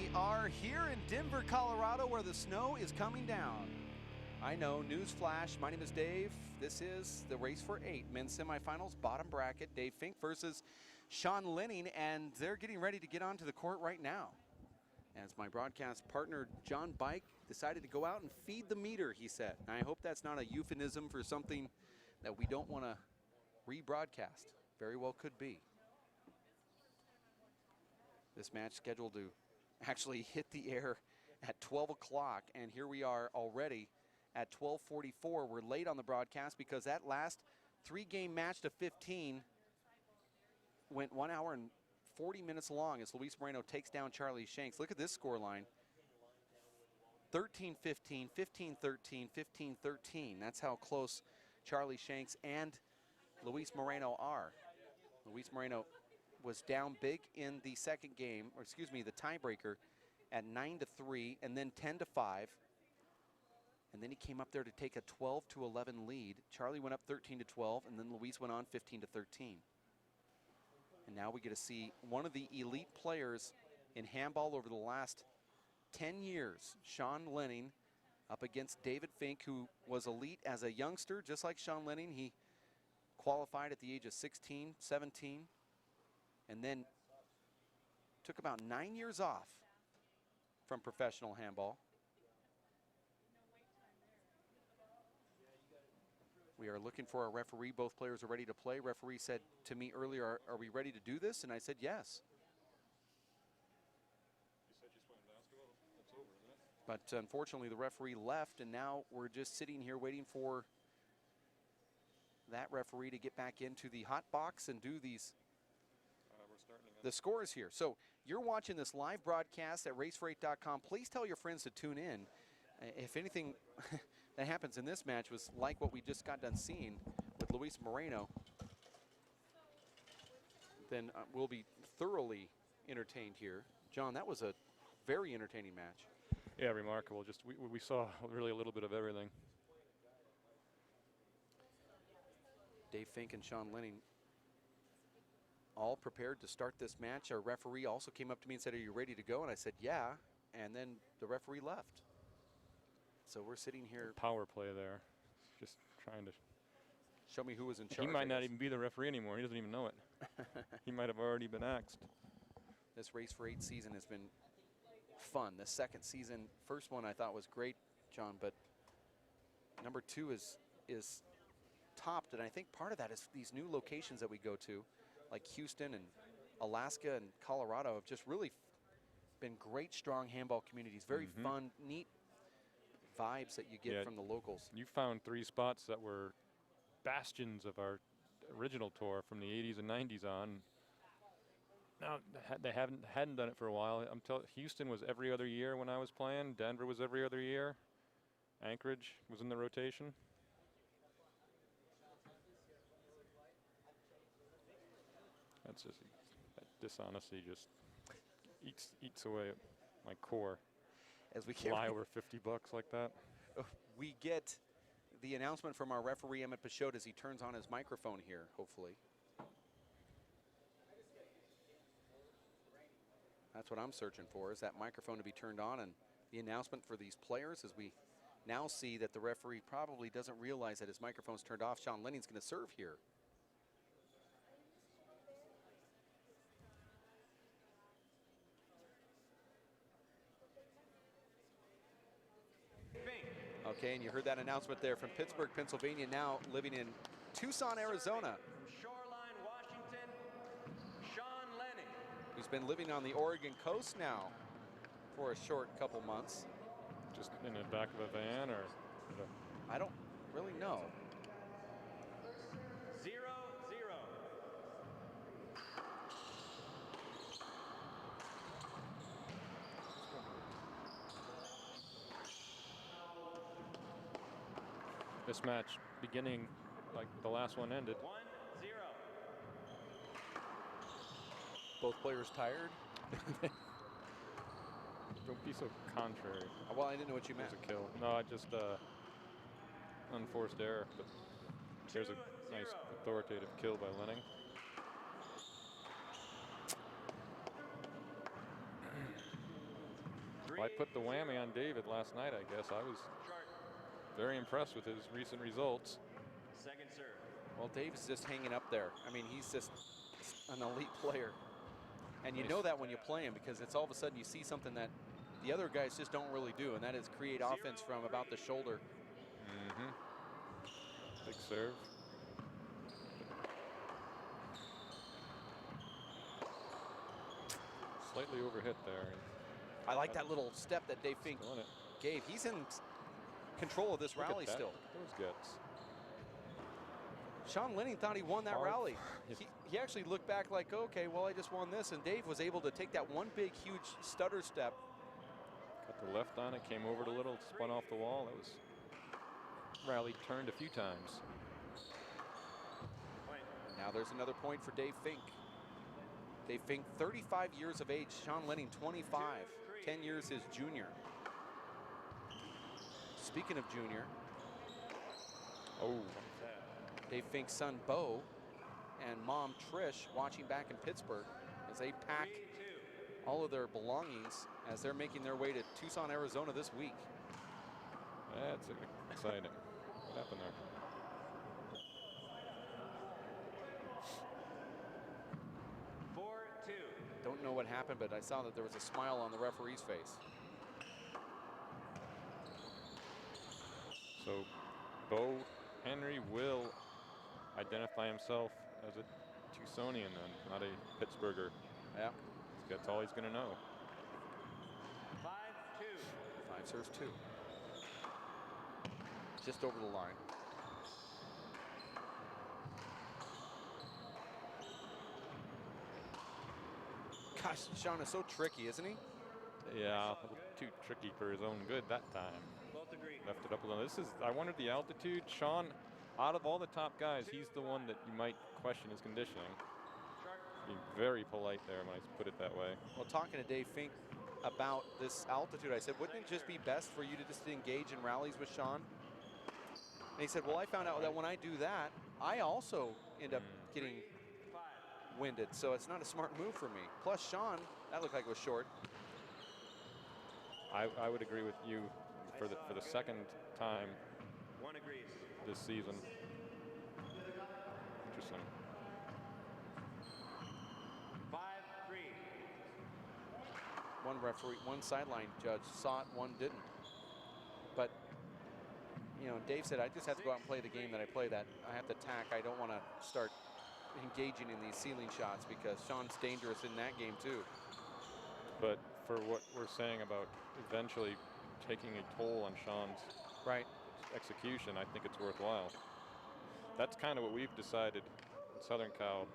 We are here in Denver, Colorado, where the snow is coming down. I know, newsflash, my name is Dave. This is the race for 8, men's semifinals, bottom bracket. Dave Fink versus Sean Lenning, and they're getting ready to get onto the court right now. As my broadcast partner, John Bike, decided to go out and feed the meter, he said. And I hope that's not a euphemism for something that we don't want to rebroadcast. Very well could be. This match scheduled to actually hit the air at 12 o'clock, and here we are already at 12:44. We're late on the broadcast because that last 3-game match to 15 went 1 hour and 40 minutes long as Luis Moreno takes down Charlie Shanks. Look at this scoreline. 13-15, 15-13, 15-13. That's how close Charlie Shanks and Luis Moreno are. Luis Moreno was down big in the second game, or excuse me, the tiebreaker at 9-3 and then 10-5. And then he came up there to take a 12-11 lead. Charlie went up 13-12, and then Luis went on 15-13. And now we get to see one of the elite players in handball over the last 10 years, Sean Lenning, up against David Fink, who was elite as a youngster, just like Sean Lenning. He qualified at the age of 16, 17, and then took about 9 years off from professional handball. We are looking for a referee. Both players are ready to play. Referee said to me earlier, are we ready to do this? And I said, yes. You said just playing basketball? That's over, isn't it? But unfortunately, the referee left, and now we're just sitting here waiting for that referee to get back into the hot box and do these the scores here. So you're watching this live broadcast at racefor8.com. Please tell your friends to tune in. If anything that happens in this match was like what we just got done seeing with Luis Moreno, then we'll be thoroughly entertained here. John, that was a very entertaining match. Yeah, remarkable. Just we saw really a little bit of everything. Dave Fink and Sean Lenning all prepared to start this match. Our referee also came up to me and said, are you ready to go? And I said, yeah. And then the referee left. So we're sitting here. Power play there. Just trying to show me who was in charge. He might not even be the referee anymore. He doesn't even know it. He might have already been axed. This Race for 8 season has been fun. The second season, first one I thought was great, John, but number 2 is topped, and I think part of that is these new locations that we go to, like Houston and Alaska and Colorado, have just really been great, strong handball communities. Very fun, neat vibes that you get from the locals. You found 3 spots that were bastions of our original tour from the 80s and 90s on. Now they hadn't done it for a while. I'm telling, Houston was every other year when I was playing. Denver was every other year. Anchorage was in the rotation. That's just, that dishonesty just eats away at my core. As we lie over $50 like that. We get the announcement from our referee, Emmett Pachot, as he turns on his microphone here, hopefully. That's what I'm searching for, is that microphone to be turned on, and the announcement for these players, as we now see that the referee probably doesn't realize that his microphone's turned off. Sean Lenning's going to serve here. Okay, and you heard that announcement there from Pittsburgh, Pennsylvania, now living in Tucson, Arizona. From Shoreline, Washington, Sean Lenning. Who's been living on the Oregon coast now for a short couple months. Just in the back of a van, or? I don't really know. 0-0. This match beginning like the last one ended. 1-0. Both players tired? Don't be so contrary. Well, I didn't know what you meant. It was a kill. No, I just unforced error, but there's a nice authoritative kill by Lenning. Well, I put the whammy on David last night, I guess. I was very impressed with his recent results. Second serve. Well, Dave's just hanging up there. I mean, he's just an elite player. And you Nice. know that when you play him, because it's all of a sudden you see something that the other guys just don't really do, and that is create offense from about the shoulder. Mm-hmm. Big serve. Slightly overhit there. I like that little step that Dave Fink Doing it. gave. He's in control of this Look at rally that. still. Those guts. Sean Lenning thought he won that Hard. rally. He actually looked back like, okay, well, I just won this. And Dave was able to take that one big, huge stutter step. Got the left on it, came over it a little, spun off the wall. That was rally turned a few times. Now there's another point for Dave Fink. Dave Fink, 35 years of age. Sean Lenning, 25. 10 years his junior. Speaking of junior, Oh, Dave Fink's son, Bo, and mom, Trish, watching back in Pittsburgh as they pack all of their belongings as they're making their way to Tucson, Arizona this week. that's exciting. What happened there? Don't know what happened, but I saw that there was a smile on the referee's face. So Bo Henry will identify himself as a Tucsonian then, not a Pittsburgher. Yeah. That's all he's going to know. 5-2. 5 serves 2. Just over the line. Gosh, Sean is so tricky, isn't he? Yeah, a little too tricky for his own good that time. Both agreed. Left it up a little. This is, I wondered the altitude. Sean, out of all the top guys, he's the one that you might question his conditioning. Being very polite there when I put it that way. Well, talking to Dave Fink about this altitude, I said, wouldn't it just be best for you to just engage in rallies with Sean? And he said, well, I found out that when I do that, I also end up getting winded, so it's not a smart move for me. Plus, Sean, that looked like it was short. I would agree with you for the second time One agrees. this season. Interesting. 5-3. One sideline judge saw it, one didn't. But, you know, Dave said, I just have to go out and play the game that I play, that I have to tack. I don't want to start engaging in these ceiling shots because Sean's dangerous in that game too. But for what we're saying about eventually taking a toll on Sean's execution, I think it's worthwhile. That's kind of what we've decided in Southern Cal.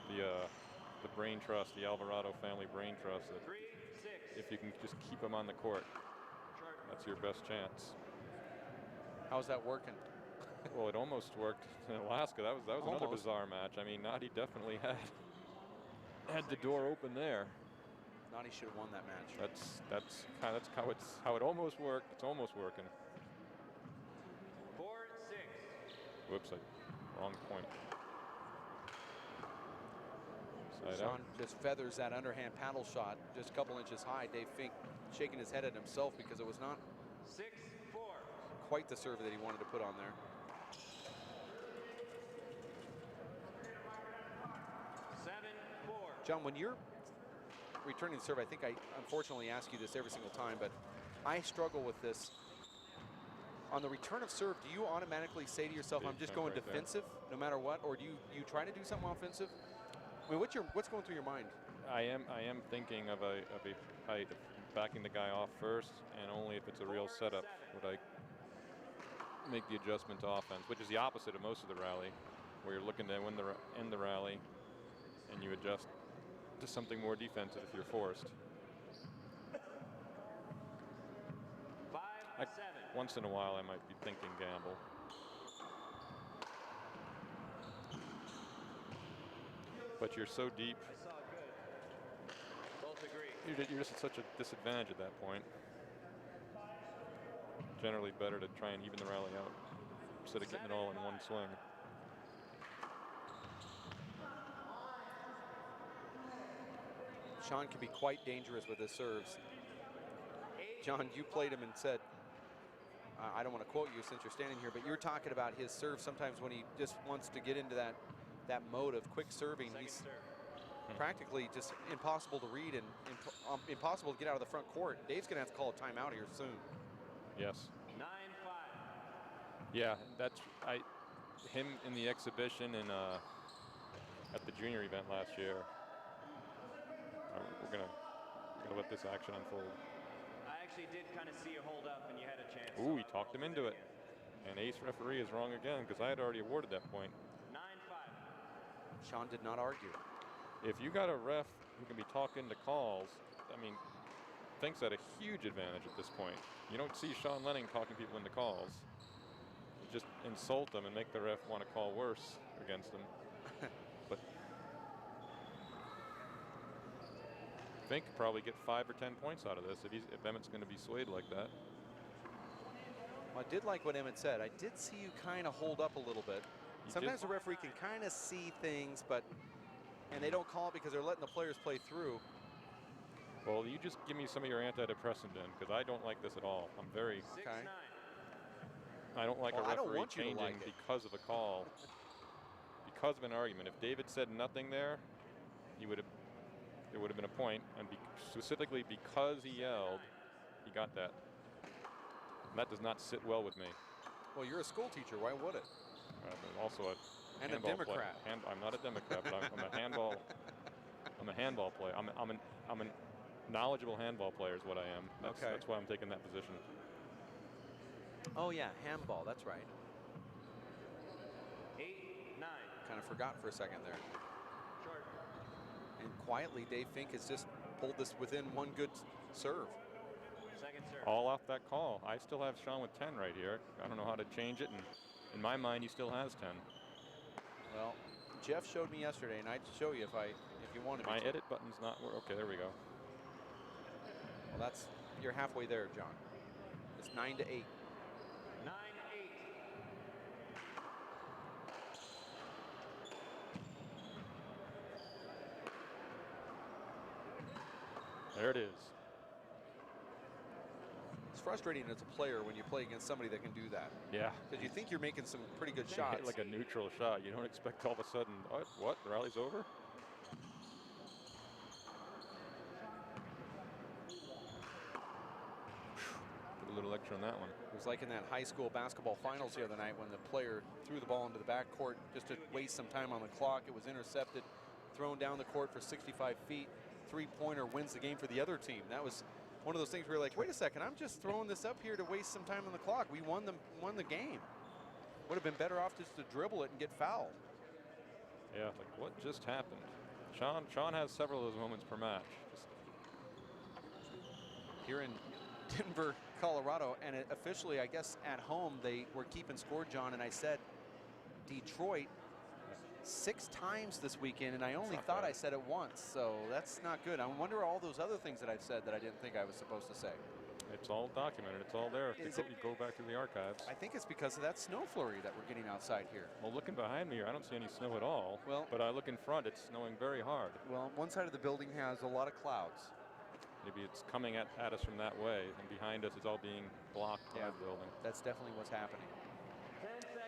The brain trust, the Alvarado family brain trust, that 3-6. if you can just keep him on the court, that's your best chance. How's that working? Well, it almost worked in Alaska. That was another Almost. bizarre match. I mean, Nadi definitely had the door open there. Nadi should have won that match. That's how it almost worked. It's almost working. 4-6. Whoops, wrong point. Side Sean out. just feathers that underhand paddle shot just a couple inches high. Dave Fink shaking his head at himself because it was not 6-4. quite the serve that he wanted to put on there. 7-4. John, when you're returning the serve, I think I unfortunately ask you this every single time, but I struggle with this. On the return of serve, do you automatically say to yourself, Big I'm just jump going right there. defensive no matter what, or do you try to do something offensive? I mean, what's going through your mind? I am thinking of a height, of backing the guy off first, and only if it's a real setup would I make the adjustment to offense, which is the opposite of most of the rally, where you're looking to end the rally, and you adjust to something more defensive if you're forced. 5-7. Once in a while, I might be thinking gamble. But you're so deep, I saw it good. Both agree. you're just at such a disadvantage at that point. Generally better to try and even the rally out instead of getting it all in one swing. Sean can be quite dangerous with his serves. John, you played him and said, I don't want to quote you since you're standing here, but you're talking about his serve sometimes when he just wants to get into that mode of quick serving. He's practically just impossible to read and impossible to get out of the front court. Dave's going to have to call a timeout here soon. Yes. 9-5. Yeah, that's him in the exhibition and at the junior event last year. We're gonna let this action unfold. I actually did kind of see you hold up and you had a chance. Ooh, he talked him into it. And ace referee is wrong again because I had already awarded that point. 9-5. Sean did not argue. If you got a ref who can be talked into calls, I mean, Fink's at a huge advantage at this point. You don't see Sean Lenning talking people into calls. You just insult them and make the ref want to call worse against them. But Fink could probably get 5 or 10 points out of this if Emmett's going to be swayed like that. Well, I did like what Emmett said. I did see you kind of hold up a little bit. Sometimes the referee can kind of see things, and they don't call it because they're letting the players play through. Well, you just give me some of your antidepressant then, because I don't like this at all. I'm very. 6-9. I don't like Well, a I don't referee want you to changing like it. because of a call, because of an argument. If David said nothing there, there would have been a point, and specifically because he yelled, he got that. And that does not sit well with me. Well, you're a school teacher. Why would it? I'm also a And a handball Democrat. I'm not a Democrat, but I'm a handball. I'm a handball player. I'm a knowledgeable handball player is what I am. That's why I'm taking that position. Oh yeah, handball. That's right. 8-9. Kind of forgot for a second there. Short. And quietly, Dave Fink has just pulled this within one good serve. Second serve. All off that call. I still have Sean with 10 right here. I don't know how to change it, and in my mind, he still has 10. Well, Jeff showed me yesterday, and I'd show you if you wanted me My to. edit button's not working. Okay, there we go. Well, you're halfway there, John. It's 9-8. 9-8. There it is. It's frustrating as a player when you play against somebody that can do that. Yeah. Because you think you're making some pretty good shots. Like a neutral shot. You don't expect all of a sudden, what? The rally's over? Put a little extra on that one. It was like in that high school basketball finals the other night when the player threw the ball into the backcourt just to waste some time on the clock. It was intercepted, thrown down the court for 65 feet. Three-pointer wins the game for the other team. That was one of those things where you're like, wait a second, I'm just throwing this up here to waste some time on the clock. We won the game. Would have been better off just to dribble it and get fouled. Yeah, like what just happened? Sean has several of those moments per match. Here in Denver, Colorado, and officially, I guess, at home, they were keeping score, John, and I said Detroit 6 times this weekend, and I only thought I said it once, so that's not good. I wonder all those other things that I've said that I didn't think I was supposed to say. It's all documented. It's all there. If you go back through the archives. I think it's because of that snow flurry that we're getting outside here. Well, looking behind me here, I don't see any snow at all. Well, but I look in front, it's snowing very hard. Well, one side of the building has a lot of clouds. Maybe it's coming at us from that way, and behind us it's all being blocked by the building. That's definitely what's happening. 10 seconds.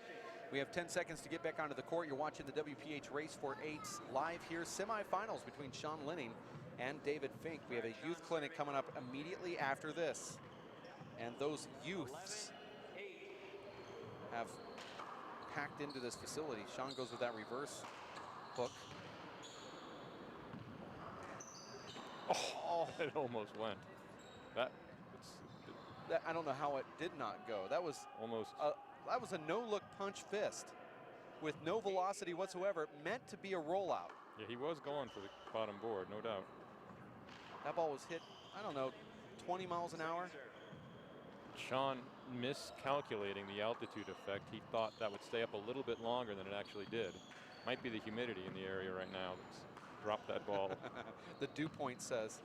We have 10 seconds to get back onto the court. You're watching the WPH Race for 8s live here. Semifinals between Sean Lenning and David Fink. We have a youth clinic coming up immediately after this. And those youths have packed into this facility. Sean goes with that reverse hook. Oh, it almost went. I don't know how it did not go. That was almost. That was a no-look punch fist with no velocity whatsoever, meant to be a rollout. Yeah, he was going for the bottom board, no doubt. That ball was hit, I don't know, 20 miles an hour. Sean miscalculating the altitude effect. He thought that would stay up a little bit longer than it actually did. Might be the humidity in the area right now that's dropped that ball. The dew point says.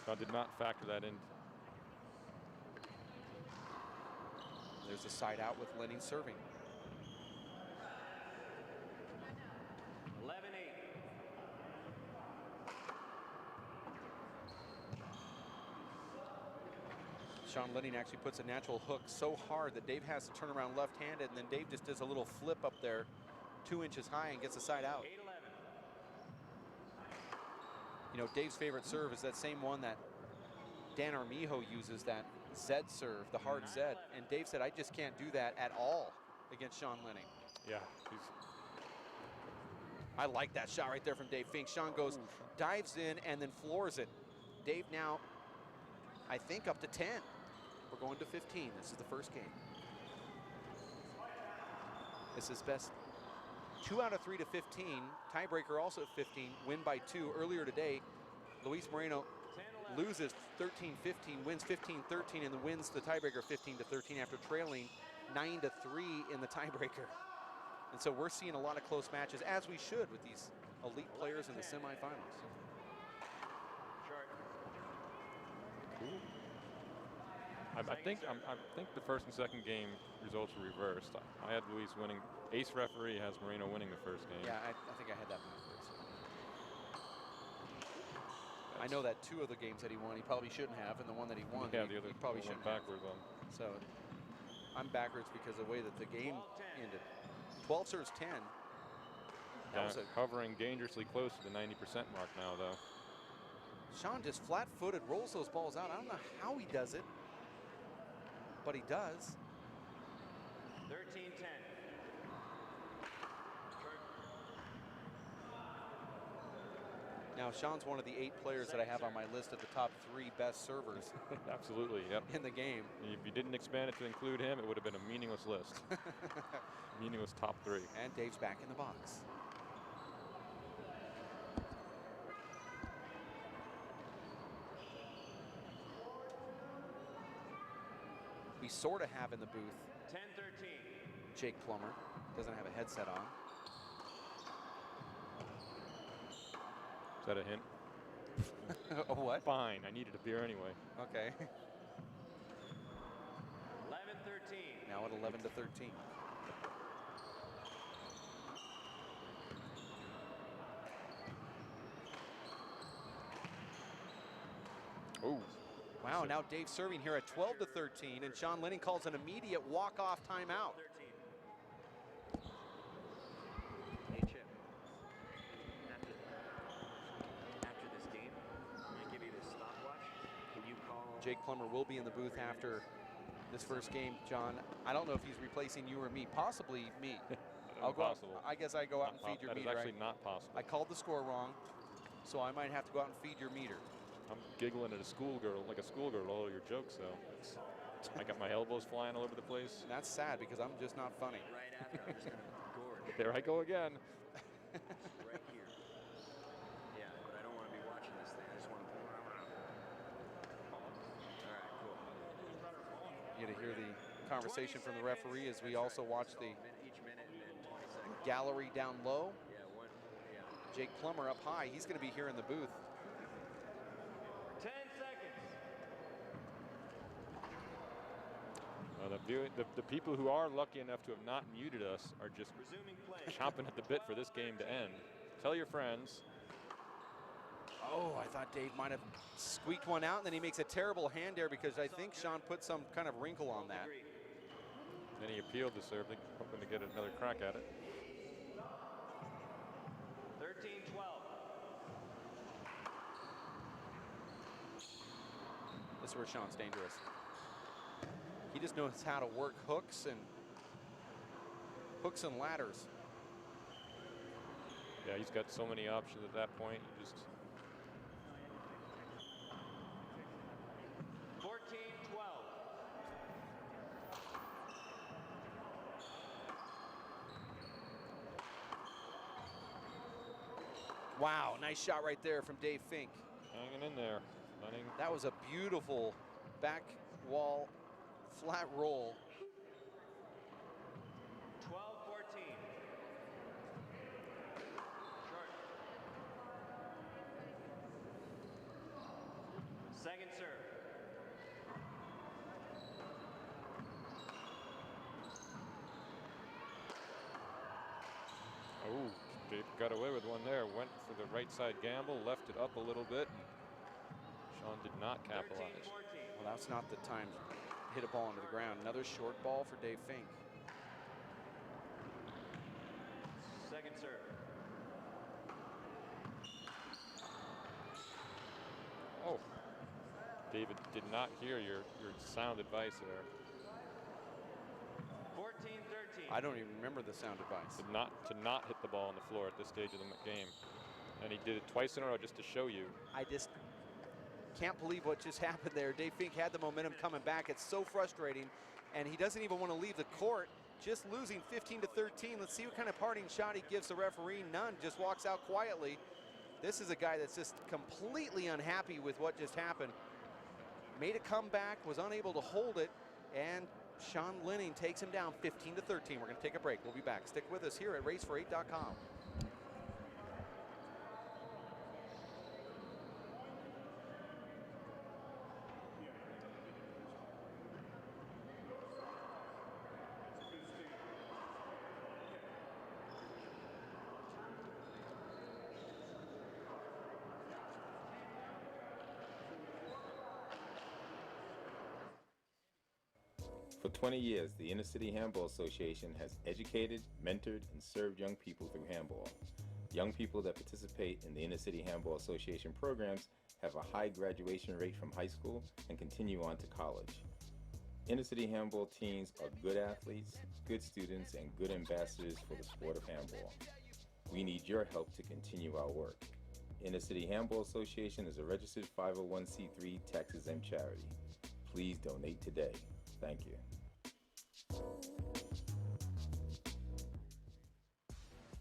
I did not factor that in. There's a side out with Lenning serving. 11-8. Sean Lenning actually puts a natural hook so hard that Dave has to turn around left-handed, and then Dave just does a little flip up there 2 inches high and gets the side out. 8-11. You know, Dave's favorite serve is that same one that Dan Armijo uses, that Z serve, the hard Z. And Dave said, I just can't do that at all against Sean Lenning. Yeah, I like that shot right there from Dave Fink. Sean goes, dives in, and then floors it. Dave now, I think, up to 10. We're going to 15. This is the first game. This is best 2 out of 3 to 15. Tiebreaker also at 15. Win by 2. Earlier today, Luis Moreno loses 13-15, wins 15-13, and then wins the tiebreaker 15-13 after trailing 9-3 in the tiebreaker. And so we're seeing a lot of close matches, as we should with these elite players in the semifinals. cool. I think the first and second game results were reversed. I had Luis winning. Ace referee has Moreno winning the first game. Yeah, I think I had that backwards. I know that 2 of the games that he won, he probably shouldn't have, and the one that he won, yeah, he the other probably one shouldn't backwards have. on. So I'm backwards because of the way that the game ended. 12 serves 10. That was hovering dangerously close to the 90% mark now, though. Sean just flat-footed rolls those balls out. I don't know how he does it, but he does. 13-10. Now, Sean's one of the 8 players that I have on my list of the top 3 best servers Absolutely, yep. in the game. If you didn't expand it to include him, it would have been a meaningless list. Meaningless top 3. And Dave's back in the box. We sort of have in the booth 10-13. Jake Plummer. Doesn't have a headset on. Is that a hint? A what? Fine, I needed a beer anyway. Okay. 11-13. Now at 11-13. Oh. Wow, now Dave serving here at 12-13, and Sean Lenning calls an immediate walk-off timeout. 13. Hey, Chip. After this game, I'm going to give you this stopwatch. Can you call... Jake Plummer will be in the booth after this first game, John. I don't know if he's replacing you or me, possibly me. I'll go out, I guess I go out and feed your meter. That is actually not possible. I called the score wrong, so I might have to go out and feed your meter. I'm giggling at a schoolgirl, like a schoolgirl, all your jokes, though. I got my elbows flying all over the place. And that's sad because I'm just not funny. Right after, I'm just going to gorge. There I go again. Right here. Yeah, but I don't want to be watching this thing. I just want to pull it around. All right, cool. You get to hear the conversation from the referee as we also watch the Each minute and then 20 seconds. gallery down low. Yeah, Jake Plummer up high. He's going to be here in the booth. 10 seconds. The people who are lucky enough to have not muted us are just Resuming play. chomping at the bit for this game to end. Tell your friends. Oh, I thought Dave might have squeaked one out, and then he makes a terrible hand there because I think Sean put some kind of wrinkle on that. Then he appealed the serve, hoping to get another crack at it. 13-12. This is where Sean's dangerous. He just knows how to work hooks and ladders. Yeah, he's got so many options at that point. You just 14-12. Wow, nice shot right there from Dave Fink. hanging in there. Lenning. That was a beautiful back wall flat roll. 12-14. Short. Second serve. Oh, Dave got away with one there. Went for the right side gamble, left it up a little bit. Sean did not capitalize. Well, that's not the time to hit a ball into the ground. Another short ball for Dave Fink. Second serve. Oh, David did not hear your sound advice there. 14-13. I don't even remember the sound advice. To not hit the ball on the floor at this stage of the game. And he did it twice in a row just to show you. I just can't believe what just happened there. Dave Fink had the momentum coming back. It's so frustrating, and he doesn't even want to leave the court. Just losing 15-13. Let's see what kind of parting shot he gives the referee. None. Just walks out quietly. This is a guy that's just completely unhappy with what just happened. Made a comeback, was unable to hold it, and Sean Lenning takes him down 15-13. We're going to take a break. We'll be back. Stick with us here at racefor8.com. For 20 years, the Inner City Handball Association has educated, mentored, and served young people through handball. Young people that participate in the Inner City Handball Association programs have a high graduation rate from high school and continue on to college. Inner City Handball teams are good athletes, good students, and good ambassadors for the sport of handball. We need your help to continue our work. Inner City Handball Association is a registered 501c3 tax-exempt charity. Please donate today. Thank you.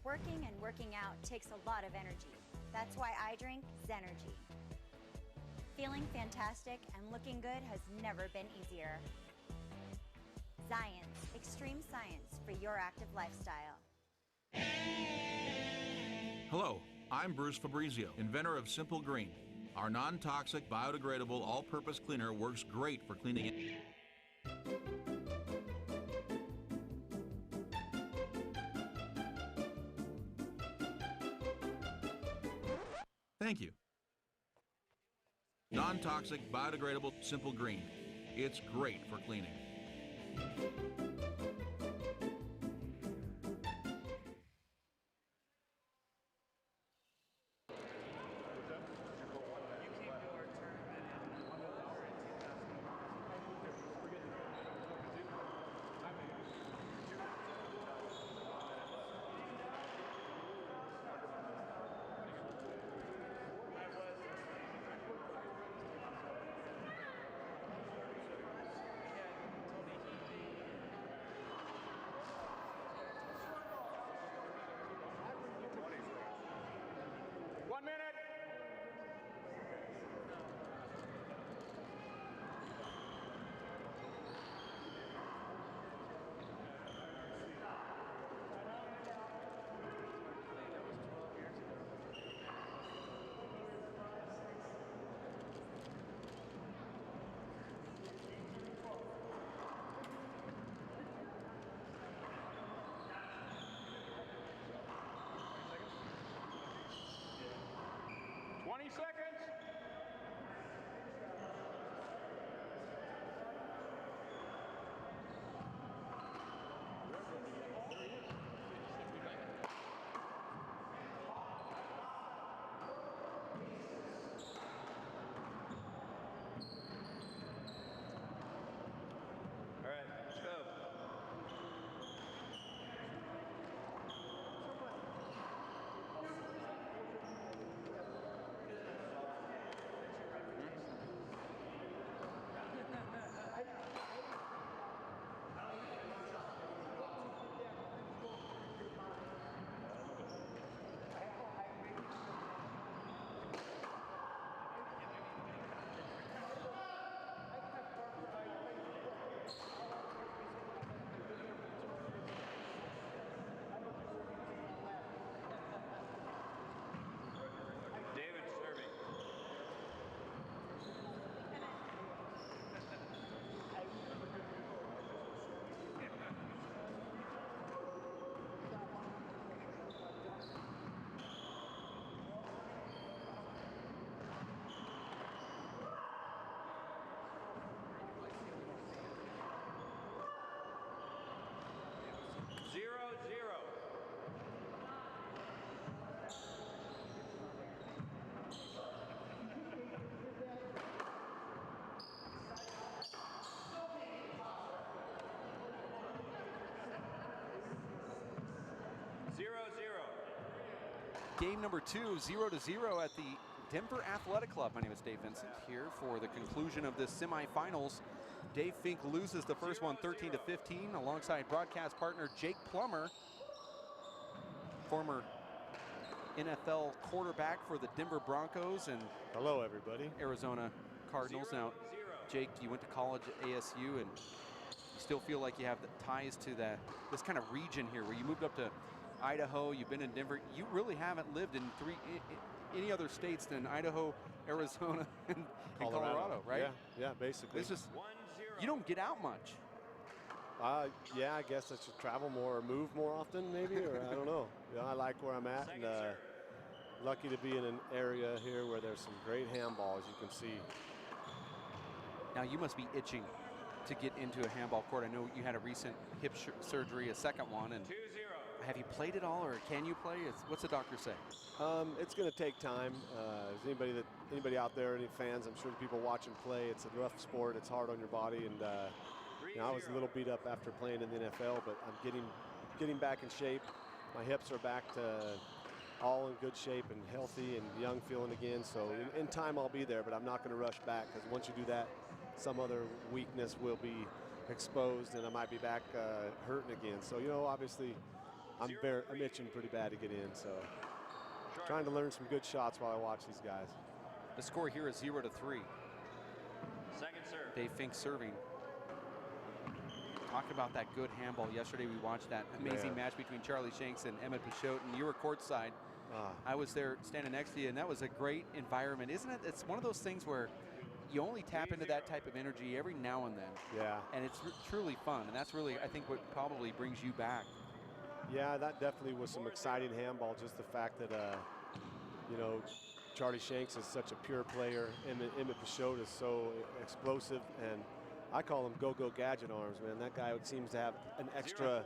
Working and working out takes a lot of energy. That's why I drink Zenergy. Feeling fantastic and looking good has never been easier. Science, extreme science for your active lifestyle. Hello, I'm Bruce Fabrizio, inventor of Simple Green. Our non-toxic, biodegradable, all-purpose cleaner works great for cleaning it. Thank you. Non-toxic, biodegradable, Simple Green. It's great for cleaning. Game number 2, 0-0 at the Denver Athletic Club. My name is Dave Vincent here for the conclusion of this semifinals. Dave Fink loses the first one 13-15 alongside broadcast partner Jake Plummer, former NFL quarterback for the Denver Broncos and hello everybody, Arizona Cardinals. Now, Jake, you went to college at ASU and you still feel like you have the ties to this kind of region here where you moved up to Idaho, you've been in Denver. You really haven't lived in any other states than Idaho, Arizona, and Colorado, right? Yeah, basically. It's just, you don't get out much. Yeah, I guess I should travel more or move more often maybe, or I don't know. Yeah, I like where I'm at, and lucky to be in an area here where there's some great handball, as you can see. Now you must be itching to get into a handball court. I know you had a recent hip surgery, a second one, and have you played it all, or can you play? What's the doctor say? It's going to take time. Is anybody out there, any fans? I'm sure the people watching play. It's a rough sport. It's hard on your body, and you know, I was a little beat up after playing in the NFL, but I'm getting back in shape. My hips are back to all in good shape and healthy and young feeling again. So in time I'll be there, but I'm not going to rush back, because once you do that, some other weakness will be exposed, and I might be back hurting again. So, you know, obviously I'm itching pretty bad to get in. So trying to learn some good shots while I watch these guys. The score here is 0-3. Second serve. Dave Fink serving. Talk about that good handball. Yesterday we watched that amazing match between Charlie Shanks and Emmett Pichotte, and you were courtside. I was there standing next to you, and that was a great environment, isn't it? It's one of those things where you only tap into that type of energy every now and then. Yeah. And it's truly fun, and that's really, I think, what probably brings you back. Yeah, that definitely was some exciting handball. Just the fact that, you know, Charlie Shanks is such a pure player. Emmett Pichotte is so explosive, and I call him go-go gadget arms, man. That guy seems to have an extra,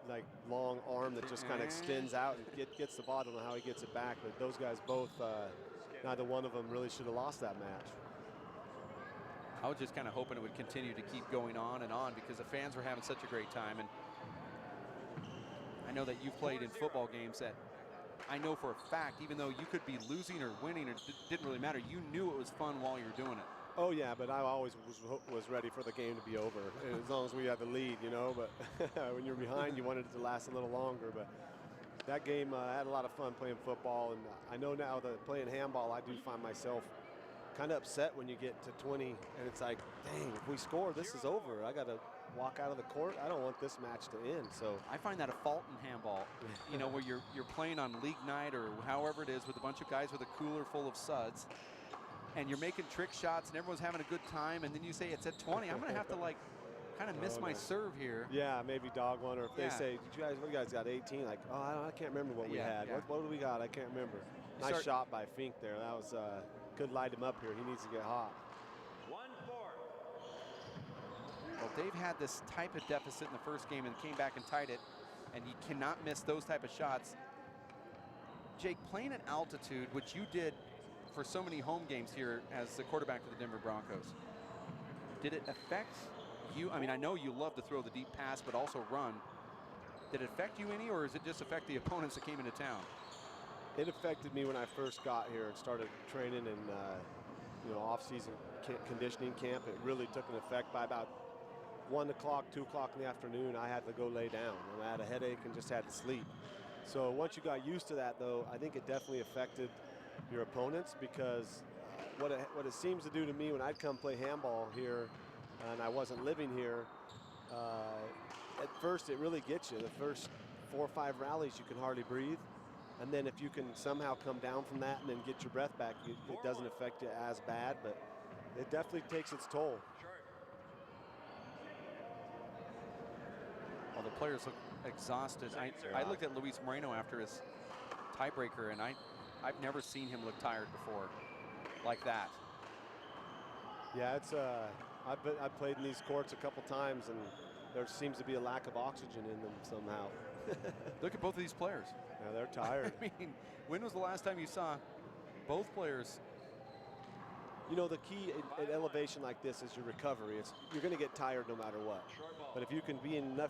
like, long arm that just kind of extends out and gets the ball. I don't know how he gets it back, but those guys both, neither one of them really should have lost that match. I was just kind of hoping it would continue to keep going on and on, because the fans were having such a great time. And I know that you've played in football games that I know for a fact, even though you could be losing or winning, or didn't really matter, you knew it was fun while you're doing it. Oh yeah, but I always was ready for the game to be over, as long as we had the lead, you know. But when you're behind, you wanted it to last a little longer. But that game, I had a lot of fun playing football, and I know now that playing handball, I do find myself kind of upset when you get to 20, and it's like, dang, if we score, this is over. I got to walk out of the court. I don't want this match to end. So I find that a fault in handball. You know, where you're playing on league night or however it is with a bunch of guys with a cooler full of suds, and you're making trick shots and everyone's having a good time, and then you say it's at 20. I'm going to have to, like, kind of miss my serve here. Yeah, maybe dog one, or if they say, what you guys got, 18? Like, oh, I can't remember what we had. Yeah. What do we got? I can't remember. Nice shot by Fink there. That was could light him up here. He needs to get hot. 1-4. Well, Dave had this type of deficit in the first game and came back and tied it, and you cannot miss those type of shots. Jake, playing at altitude, which you did for so many home games here as the quarterback for the Denver Broncos, did it affect you? I mean, I know you love to throw the deep pass, but also run. Did it affect you any, or does it just affect the opponents that came into town? It affected me when I first got here and started training in, you know, off-season conditioning camp. It really took an effect. By about 1 o'clock, 2 o'clock in the afternoon, I had to go lay down. And I had a headache and just had to sleep. So once you got used to that, though, I think it definitely affected your opponents, because what it seems to do to me when I'd come play handball here and I wasn't living here, at first it really gets you. The first 4 or 5 rallies, you can hardly breathe. And then if you can somehow come down from that and then get your breath back, it doesn't affect you as bad, but it definitely takes its toll. Well, the players look exhausted. I looked at Luis Moreno after his tiebreaker, and I've never seen him look tired before like that. Yeah, it's I've played in these courts a couple times, and there seems to be a lack of oxygen in them somehow. Look at both of these players. Yeah, they're tired. I mean, when was the last time you saw both players? You know, the key at elevation like this is your recovery. You're going to get tired no matter what. But if you can be in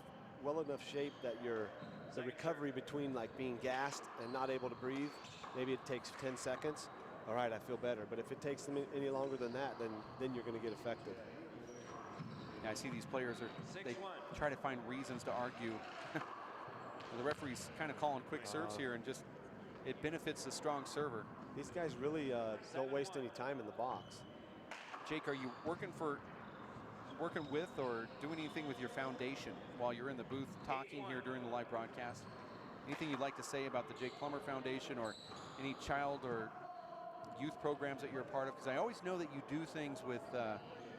well enough shape that you're the recovery between like being gassed and not able to breathe, maybe it takes 10 seconds. All right, I feel better. But if it takes them any longer than that, then you're going to get affected. Yeah, I see these players they try to find reasons to argue. The referee's kind of calling quick serves here, and just it benefits the strong server. These guys really don't waste any time in the box. Jake, are you working with or doing anything with your foundation while you're in the booth talking here during the live broadcast? Anything you'd like to say about the Jake Plummer Foundation or any child or youth programs that you're a part of? Because I always know that you do things with,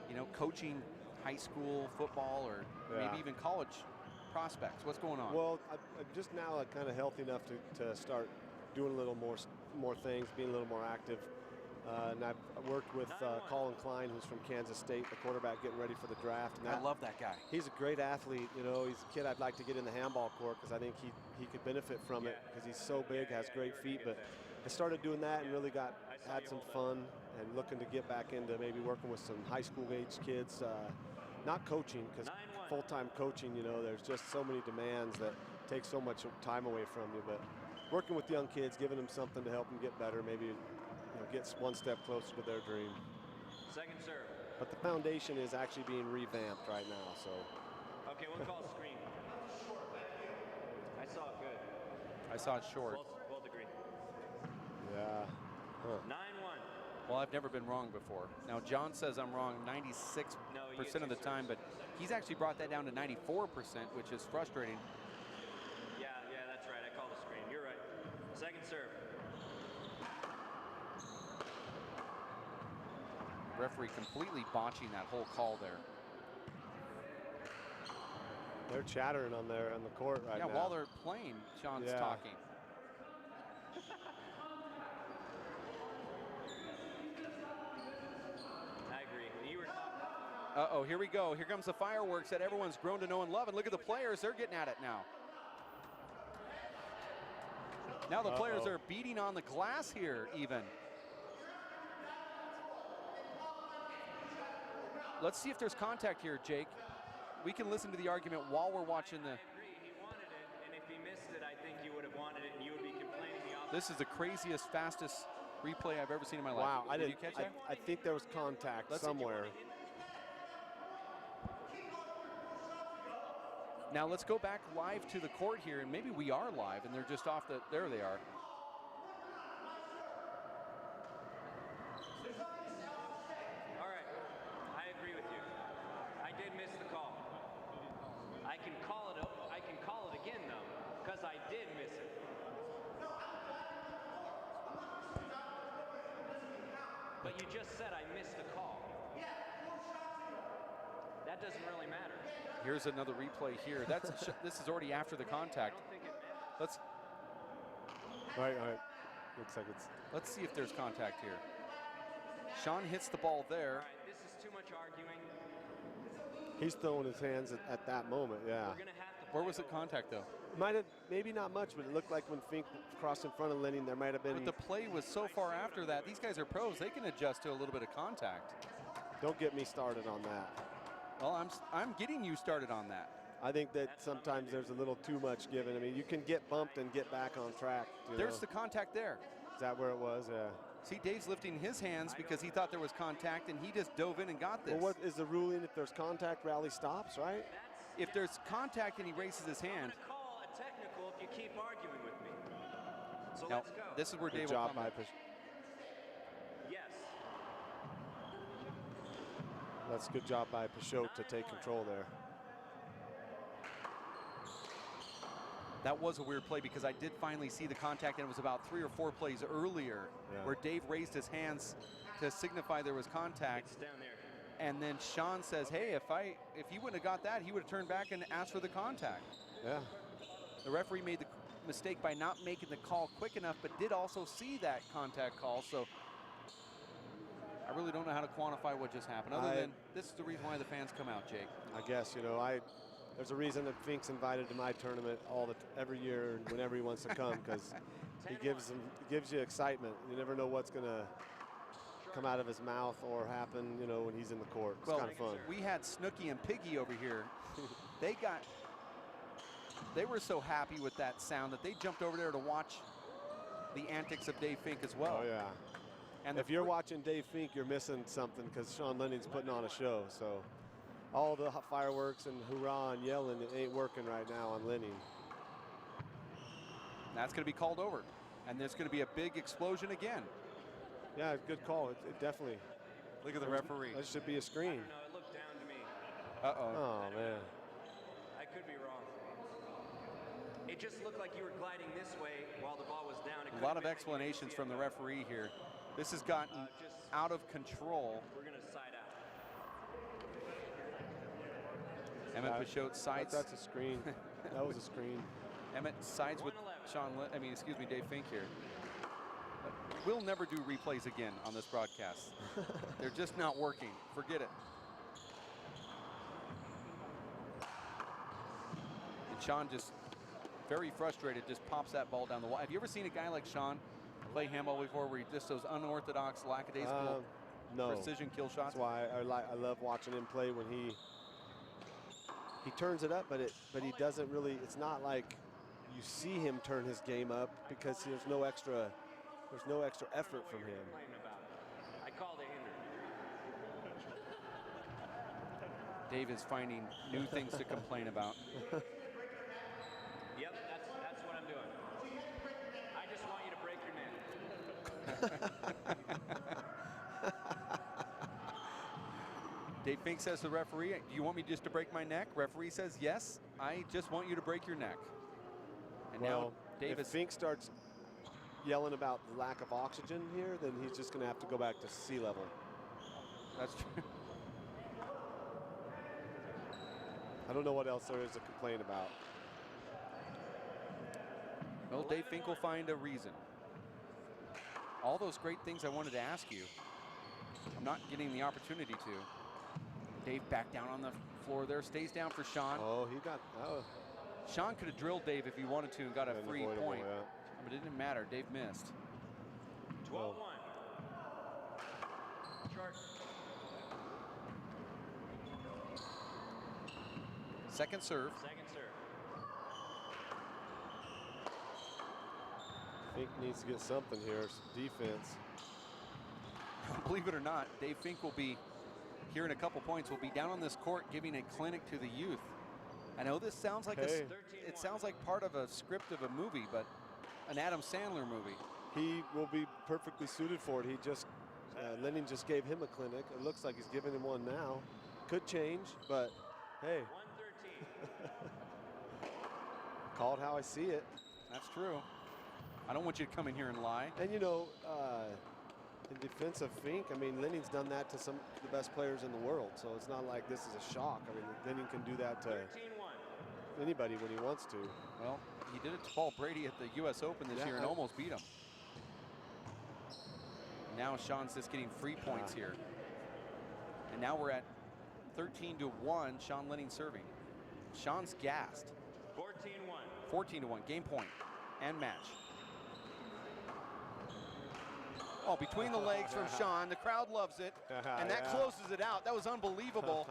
you know, coaching high school football or maybe even college prospects. What's going on? Well, I'm just now kind of healthy enough to start doing a little more things, being a little more active. And I've worked with Colin Klein, who's from Kansas State, the quarterback getting ready for the draft. And I love that guy. He's a great athlete. You know, he's a kid I'd like to get in the handball court because I think he could benefit from it because he's so big, has great feet. But I started doing that and really had some fun and looking to get back into maybe working with some high school age kids. Not coaching, because full-time coaching, you know, there's just so many demands that take so much time away from you. But working with young kids, giving them something to help them get better, maybe gets one step closer to their dream. Second serve. But the foundation is actually being revamped right now, so. Okay, we'll call screen. I saw it good. I saw it short. Both agree. Yeah. 9-1. Well, I've never been wrong before. Now, John says I'm wrong 96% of the time, but he's actually brought that down to 94%, which is frustrating. Yeah, that's right. I called the screen. You're right. Second serve. Referee completely botching that whole call there. They're chattering on the court right now. Yeah, while they're playing, Sean's talking. I agree. You were talking. Uh-oh, here we go. Here comes the fireworks that everyone's grown to know and love. And look at the players. They're getting at it now. Now the players are beating on the glass here even. Let's see if there's contact here, Jake. We can listen to the argument while we're watching the... I agree. He wanted it, and if he missed it, I think you would have wanted it, and you would be complaining the opposite. This is the craziest, fastest replay I've ever seen in my life. Wow, Did you catch that? I think there was contact somewhere. Now let's go back live to the court here, and maybe we are live, and they're just off the... There they are. But you just said I missed the call. That doesn't really matter. Here's another replay here. This is already after the contact. Let's. All right. Looks like it's. Let's see if there's contact here. Sean hits the ball there. All right, this is too much arguing. He's throwing his hands at that moment. Yeah. We're gonna have to. Where was the contact though? Might have, maybe not much, but it looked like when Fink crossed in front of Lenning, there might have been. But the play was so far after that. These guys are pros. They can adjust to a little bit of contact. Don't get me started on that. Well, I'm getting you started on that. I think that sometimes there's a little too much given. I mean, you can get bumped and get back on track. There's the contact there. Is that where it was? Yeah. See, Dave's lifting his hands because he thought there was contact, and he just dove in and got this. Well, what is the ruling? If there's contact, rally stops, right? If there's contact and he raises his hand. Call a technical if you keep arguing with me. So now, let's go. This is where Good Dave job will come. Yes. That's a good job by Peugeot to take control there. That was a weird play because I did finally see the contact, and it was about 3 or 4 plays earlier where Dave raised his hands to signify there was contact. It's down there. And then Sean says, hey, if he wouldn't have got that, he would have turned back and asked for the contact. Yeah. The referee made the mistake by not making the call quick enough, but did also see that contact call. So I really don't know how to quantify what just happened, other than this is the reason why the fans come out, Jake. I guess, there's a reason that Fink's invited to my tournament every year whenever he wants to come, because he gives you excitement. You never know what's going to come out of his mouth or happen, when he's in the court. It's kind of fun. We had Snooky and Piggy over here. They got they were so happy with that sound that they jumped over there to watch the antics of Dave Fink as well. Oh, yeah. And if you're watching Dave Fink, you're missing something because Sean Lenning's putting on a show. So all the fireworks and hoorah and yelling, it ain't working right now on Lenning. That's going to be called over. And there's going to be a big explosion again. Yeah, good call. It definitely. Look at the referee. That should be a screen. No, it looked down to me. Uh-oh. Oh, man. I could be wrong. It just looked like you were gliding this way while the ball was down. A lot of explanations from the referee here. This has gotten out of control. We're going to side out. Emmett Peugeot sides. That's a screen. That was a screen. Emmett sides with Dave Fink here. We'll never do replays again on this broadcast. They're just not working. Forget it. And Sean just very frustrated, just pops that ball down the wall. Have you ever seen a guy like Sean play handball before where he just those unorthodox, lackadaisical precision kill shots? That's why I love watching him play when he turns it up, but he doesn't really. It's not like you see him turn his game up because there's no extra effort from him. I called a hinder. Dave is finding new things to complain about. Yep, that's what I'm doing. I just want you to break your neck. Dave Fink says to the referee, do you want me just to break my neck? Referee says, yes, I just want you to break your neck. And now if Fink starts yelling about the lack of oxygen here, then he's just going to have to go back to sea level. That's true. I don't know what else there is to complain about. Well, Dave Fink will find a reason. All those great things I wanted to ask you, I'm not getting the opportunity to. Dave back down on the floor there, stays down for Sean. Oh, he got. Oh. Sean could have drilled Dave if he wanted to and got a free point. Yeah. But it didn't matter. Dave missed. 12-1. Chart. Second serve. Second serve. Fink needs to get something here, some defense. Believe it or not, Dave Fink will be here in a couple points. Will be down on this court giving a clinic to the youth. I know this sounds like it sounds like part of a script of a movie, but an Adam Sandler movie. He will be perfectly suited for it. He just Lenning just gave him a clinic. It looks like he's giving him one now. Could change, but hey. 113. Called how I see it. That's true. I don't want you to come in here and lie. And you know, in defense of Fink, I mean, Lenning's done that to some of the best players in the world, so it's not like this is a shock. I mean, Lenning can do that to 13-1. anybody when he wants to. Well, he did it to Paul Brady at the U.S. Open this year and almost beat him. Now Sean's just getting free points here. And now we're at 13-1, Sean Lenning serving. Sean's gassed. 14-1. 14-1, game point and match. Oh, between the legs from Sean. The crowd loves it. And that closes it out. That was unbelievable.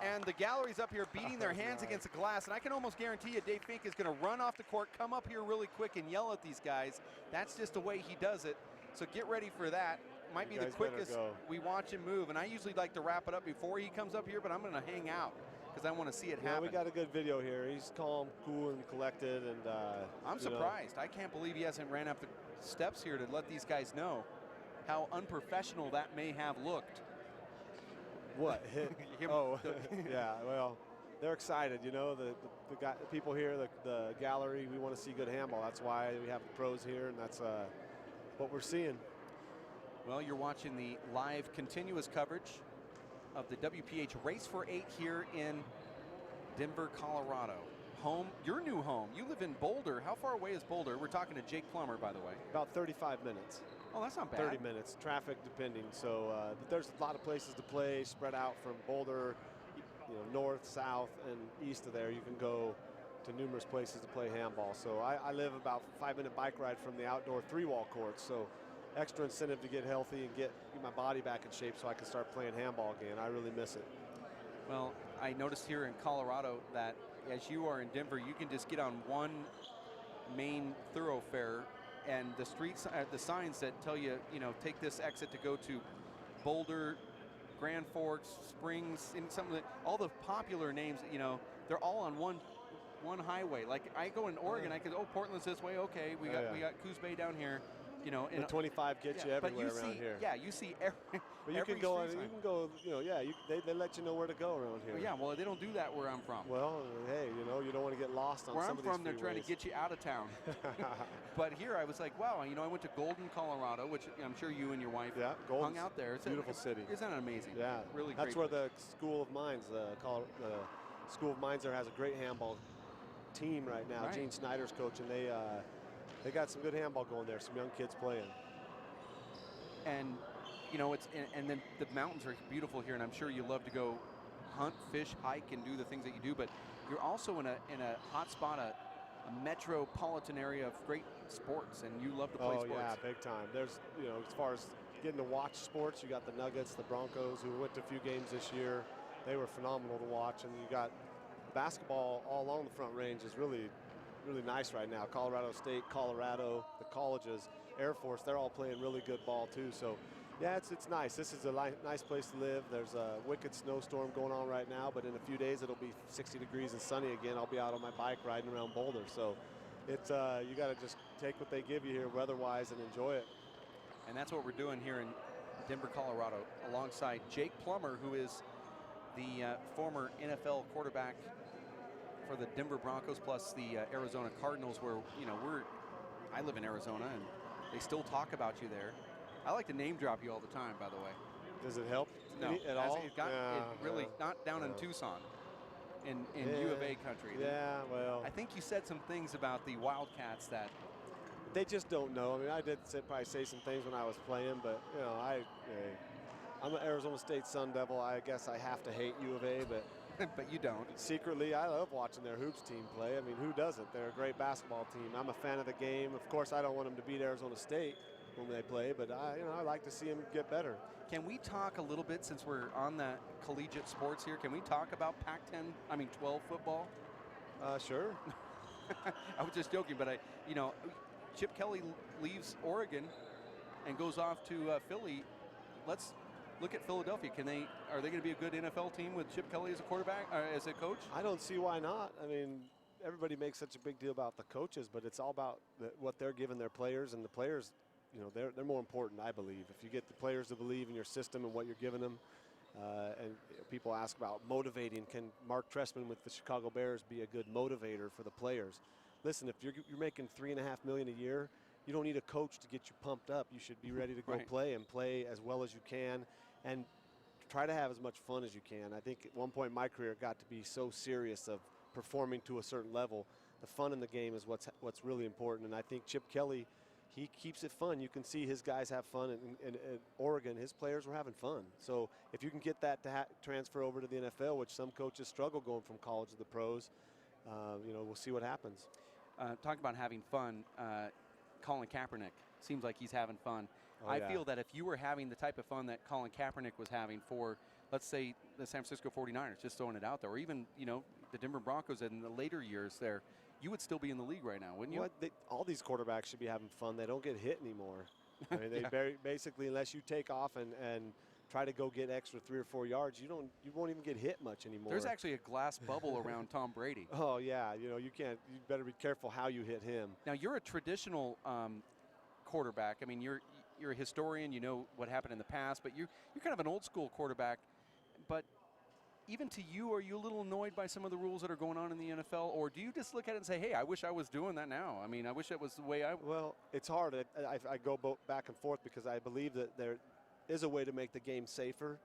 And the gallery's up here beating their hands against the glass. And I can almost guarantee you Dave Fink is going to run off the court, come up here really quick and yell at these guys. That's just the way he does it. So get ready for that. Might be the quickest we watch him move. And I usually like to wrap it up before he comes up here, but I'm going to hang out because I want to see it happen. We got a good video here. He's calm, cool, and collected. And I'm surprised. I can't believe he hasn't ran up the steps here to let these guys know how unprofessional that may have looked. What? Oh, yeah, well, they're excited, you know, the people here, the gallery, we want to see good handball. That's why we have the pros here, and that's what we're seeing. Well, you're watching the live continuous coverage of the WPH Race for 8 here in Denver, Colorado. Home, your new home. You live in Boulder. How far away is Boulder? We're talking to Jake Plummer, by the way. About 35 minutes. Oh, that's not bad. 30 minutes, traffic depending. So but there's a lot of places to play spread out from Boulder, you know, north, south, and east of there. You can go to numerous places to play handball. So I live about a 5-minute bike ride from the outdoor 3-wall courts. So extra incentive to get healthy and get my body back in shape so I can start playing handball again. I really miss it. Well, I noticed here in Colorado that as you are in Denver, you can just get on one main thoroughfare, and the streets, the signs that tell you, take this exit to go to Boulder, Grand Forks, Springs, and some of all the popular names, they're all on one highway. Like I go in Oregon, I could, Portland's this way. Okay, we got Coos Bay down here. The 25 gets you everywhere around here. Yeah, you see every. But you can go. You can go. They let you know where to go around here. Yeah, well, they don't do that where I'm from. Well, hey, you don't want to get lost on where some I'm of these from. They're trying to get you out of town. But here, I was like, wow. I went to Golden, Colorado, which I'm sure you and your wife hung out there. It's beautiful city. Isn't that amazing? Yeah, really. That's where the School of Mines, the School of Mines, there has a great handball team right now. Right. Gene Snyder's coaching. They got some good handball going there. Some young kids playing. And and then the mountains are beautiful here, and I'm sure you love to go hunt, fish, hike, and do the things that you do. But you're also in a hot spot, a metropolitan area of great sports, and you love to play sports. Oh yeah, big time. There's as far as getting to watch sports, you got the Nuggets, the Broncos, who went to a few games this year. They were phenomenal to watch, and you got basketball all along the Front Range is really nice right now. Colorado State, Colorado, the colleges, Air Force, they're all playing really good ball too. So yeah, it's nice. This is a nice place to live. There's a wicked snowstorm going on right now, but in a few days it'll be 60 degrees and sunny again. I'll be out on my bike riding around Boulder. So it's you got to just take what they give you here weather-wise and enjoy it. And that's what we're doing here in Denver, Colorado, alongside Jake Plummer, who is the former NFL quarterback for the Denver Broncos plus the Arizona Cardinals, where I live in Arizona and they still talk about you there. I like to name drop you all the time, by the way. Does it help at all? It really not down in Tucson, in U of A country. Yeah, well, I think you said some things about the Wildcats that they just don't know. I mean, I did probably say some things when I was playing, but I'm an Arizona State Sun Devil. I guess I have to hate U of A, but but you don't. Secretly, I love watching their hoops team play. I mean, who doesn't? They're a great basketball team. I'm a fan of the game. Of course, I don't want them to beat Arizona State when they play, but I like to see them get better. Can we talk a little bit, since we're on the collegiate sports here, can we talk about Pac-10, 12 football? Sure. I was just joking, but Chip Kelly leaves Oregon and goes off to Philly. Let's look at Philadelphia. Are they going to be a good NFL team with Chip Kelly as a quarterback, as a coach? I don't see why not. I mean, everybody makes such a big deal about the coaches, but it's all about what they're giving their players, and the players, they're more important, I believe. If you get the players to believe in your system and what you're giving them, and people ask about motivating, can Mark Trestman with the Chicago Bears be a good motivator for the players? Listen, if you're making $3.5 million a year, you don't need a coach to get you pumped up. You should be ready to go play and play as well as you can, and try to have as much fun as you can. I think at one point in my career it got to be so serious of performing to a certain level. The fun in the game is what's really important, and I think Chip Kelly, he keeps it fun. You can see his guys have fun. In Oregon, his players were having fun. So if you can get that to transfer over to the NFL, which some coaches struggle going from college to the pros, we'll see what happens. Talk about having fun. Colin Kaepernick seems like he's having fun. I feel that if you were having the type of fun that Colin Kaepernick was having for, let's say, the San Francisco 49ers, just throwing it out there, or even, the Denver Broncos in the later years there, you would still be in the league right now, wouldn't you? All these quarterbacks should be having fun. They don't get hit anymore. I mean, they basically, unless you take off and try to go get extra 3 or 4 yards, you won't even get hit much anymore. There's actually a glass bubble around Tom Brady. Oh yeah, you better be careful how you hit him. Now you're a traditional quarterback. I mean, you're a historian. You know what happened in the past, but you're kind of an old school quarterback. But even to you, are you a little annoyed by some of the rules that are going on in the NFL, or do you just look at it and say, hey, I wish I was doing that now? I mean, I wish that was the way I... Well, it's hard. I go back and forth because I believe that there is a way to make the game safer,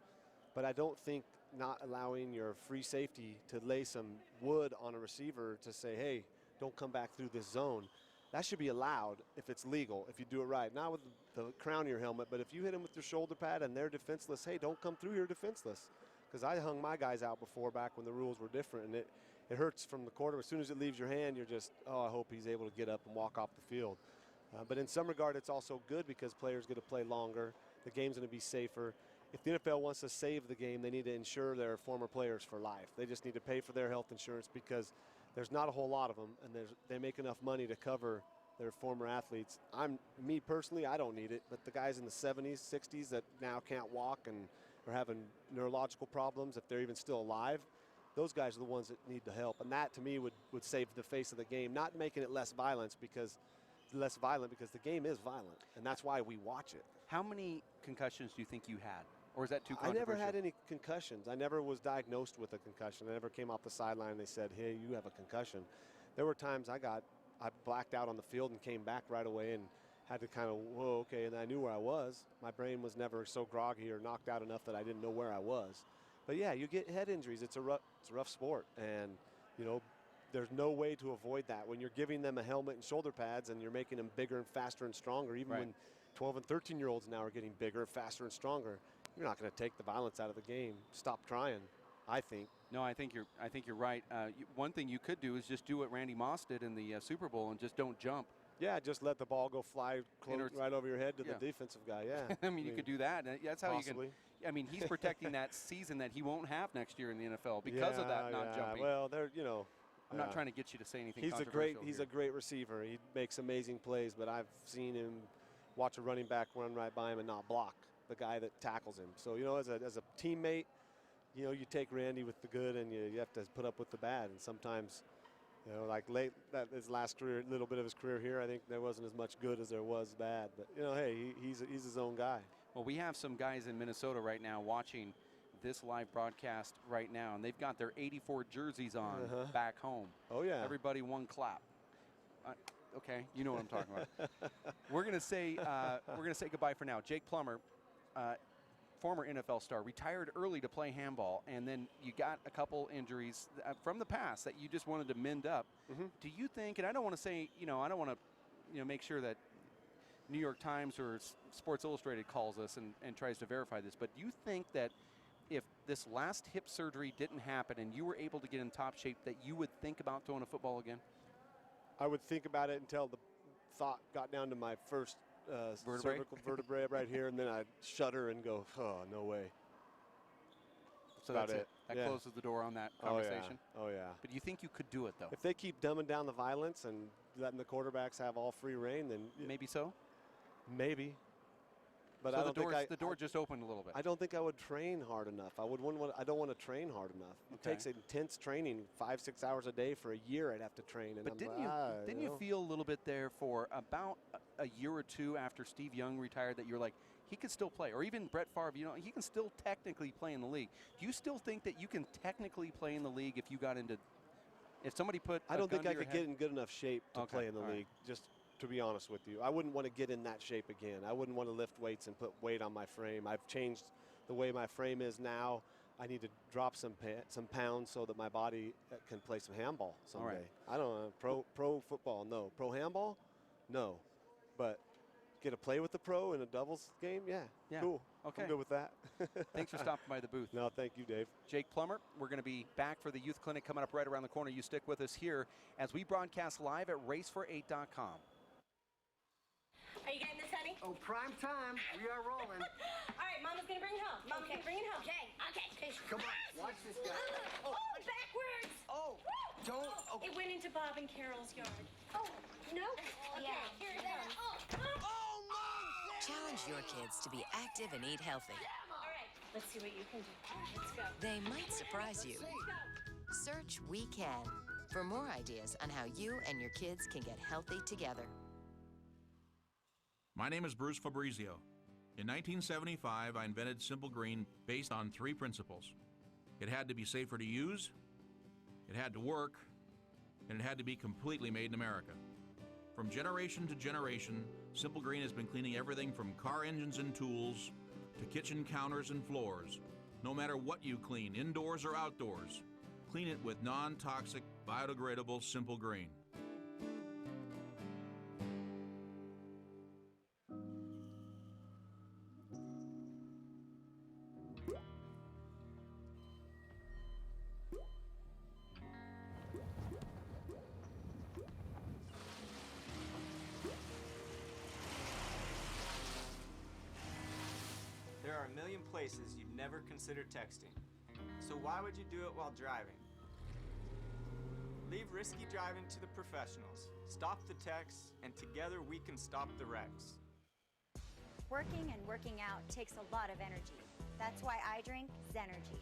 but I don't think not allowing your free safety to lay some wood on a receiver to say, hey, don't come back through this zone. That should be allowed if it's legal, if you do it right. Not with the crown of your helmet, but if you hit them with your shoulder pad and they're defenseless, hey, don't come through here defenseless. Because I hung my guys out before back when the rules were different, and it hurts from the quarter. As soon as it leaves your hand, you're just, I hope he's able to get up and walk off the field. But in some regard, it's also good because players get to play longer. The game's going to be safer. if the NFL wants to save the game, they need to insure their former players for life. They just need to pay for their health insurance because there's not a whole lot of them, and they make enough money to cover their former athletes. Me personally, I don't need it, but the guys in the 70s, 60s that now can't walk and are having neurological problems, if they're even still alive, those guys are the ones that need the help. And that, to me, would save the face of the game, not making it less violent because the game is violent, and that's why we watch it. How many concussions do you think you had? Or is that too I controversial? never had any concussions. I never was diagnosed with a concussion. I never came off the sideline and they said, hey, you have a concussion. There were times I blacked out on the field and came back right away and had to kind of, whoa, okay, and I knew where I was. My brain was never so groggy or knocked out enough that I didn't know where I was. But yeah, you get head injuries. It's a rough sport, and there's no way to avoid that. When you're giving them a helmet and shoulder pads and you're making them bigger and faster and stronger, even when 12 and 13-year-olds now are getting bigger, faster, and stronger, you're not going to take the violence out of the game. Stop trying, I think. No, I think you're right. One thing you could do is just do what Randy Moss did in the Super Bowl and just don't jump. Yeah, just let the ball go fly right over your head to the defensive guy. Yeah, I mean, you could do that. That's how possibly. you can. I mean, he's protecting that season that he won't have next year in the NFL because of that not jumping. Well, I'm not trying to get you to say anything. He's a great receiver. He makes amazing plays, but I've seen him watch a running back run right by him and not block the guy that tackles him. So as a teammate, you take Randy with the good and you have to put up with the bad. And sometimes, like his last career, little bit of his career here, I think there wasn't as much good as there was bad. But hey, he's his own guy. Well, we have some guys in Minnesota right now watching this live broadcast right now, and they've got their 84 jerseys on back home. Oh yeah. Everybody one clap. Okay, you know what I'm talking about. We're gonna say goodbye for now. Jake Plummer, former NFL star, retired early to play handball, and then you got a couple injuries from the past that you just wanted to mend up. Do you think? And I don't want to say, I don't want to, make sure that New York Times or Sports Illustrated calls us and tries to verify this, but do you think that if this last hip surgery didn't happen and you were able to get in top shape, that you would think about throwing a football again? I would think about it until the thought got down to my first cervical vertebrae right here, and then I'd shudder and go, oh, no way. So that's it. That closes the door on that conversation. Oh, yeah. But you think you could do it, though? If they keep dumbing down the violence and letting the quarterbacks have all free reign, then maybe so. Maybe. But so I don't the door just opened a little bit. I don't think I would train hard enough. I don't want to train hard enough. It takes intense training, 5-6 hours a day for a year. I'd have to train. And but didn't you feel a little bit there for about a year or two after Steve Young retired that you're like, he could still play, or even Brett Favre, he can still technically play in the league. Do you still think that you can technically play in the league if you got into, if somebody put? I don't think I could get in good enough shape to play in the league. Right. Just to be honest with you, I wouldn't want to get in that shape again. I wouldn't want to lift weights and put weight on my frame. I've changed the way my frame is now. I need to drop some pounds so that my body can play some handball someday. Right. I don't know. Pro football, no. Pro handball, no. But get to play with the pro in a doubles game, yeah. Cool. Okay. I'm good with that. Thanks for stopping by the booth. No, thank you, Dave. Jake Plummer, we're going to be back for the youth clinic coming up right around the corner. You stick with us here as we broadcast live at racefor8.com. Are you getting this, honey? Oh, prime time. We are rolling. All right, Mama's gonna bring it home. Mama's gonna bring it home. Okay. Come on, watch this guy. Oh, backwards. Oh, don't. Oh. It went into Bob and Carol's yard. Oh, no? Okay, here it comes. Oh, Mom! Challenge your kids to be active and eat healthy. All right, let's see what you can do. Let's go. They might surprise you. Search We Can for more ideas on how you and your kids can get healthy together. My name is Bruce Fabrizio. In 1975, I invented Simple Green based on 3 principles. It had to be safer to use, it had to work, and it had to be completely made in America. From generation to generation, Simple Green has been cleaning everything from car engines and tools to kitchen counters and floors. No matter what you clean, indoors or outdoors, clean it with non-toxic, biodegradable Simple Green. There are a million places you'd never consider texting. So why would you do it while driving? Leave risky driving to the professionals. Stop the texts, and together we can stop the wrecks. Working and working out takes a lot of energy. That's why I drink Zenergy.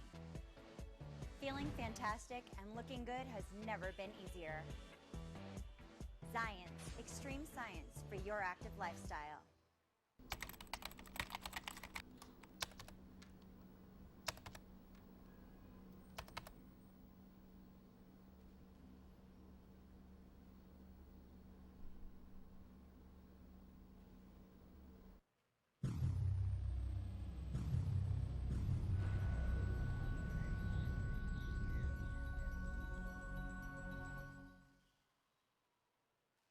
Feeling fantastic and looking good has never been easier. Science, extreme science for your active lifestyle.